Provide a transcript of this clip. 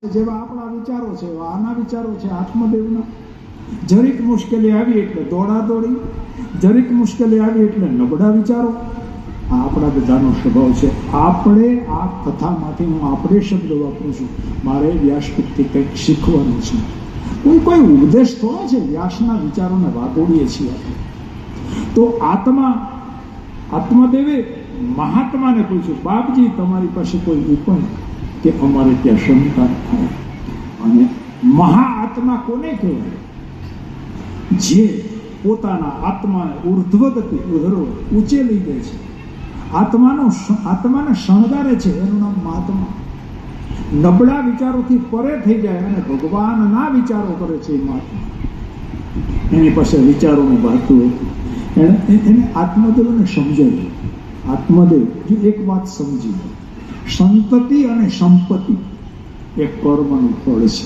જેવા આપણા વિચારો છે આના વિચારો છે આત્મદેવના. જરીક મુશ્કેલી આવી એટલે દોડાદોડી, જરીક મુશ્કેલી આવી એટલે નબળા વિચારો. આ આપણા બધાનો સ્વભાવ છે. આપણે આ કથામાંથી હું આપણે શબ્દ વાપરું છું, મારે વ્યાસપીઠથી કંઈક શીખવાનું છે. કોઈ ઉપદેશ થોડો છે, વ્યાસના વિચારોને વાગોડીએ છીએ આપણે. તો આત્મદેવે મહાત્માને પૂછ્યું, બાપજી તમારી પાસે કોઈ ઉપાય કે અમારે ત્યાં ક્ષમતા થાય? અને મહાઆત્મા કોને કહેવાય? જે પોતાના આત્માને ઉર્ધ્વગતિ ઊંચે લઈ જાય છે, આત્માને શણગારે છે, એનું નામ મહાત્મા. નબળા વિચારોથી પરે થઈ જાય અને ભગવાનના વિચારો કરે છે એ મહાત્મા. એની પાસે વિચારોનું બહાતું હતું. એને આત્મદેવને સમજાયું. આત્મદેવ જો એક વાત સમજી, સંતતિ અને સંપત્તિ એ કર્મનું ફળ છે.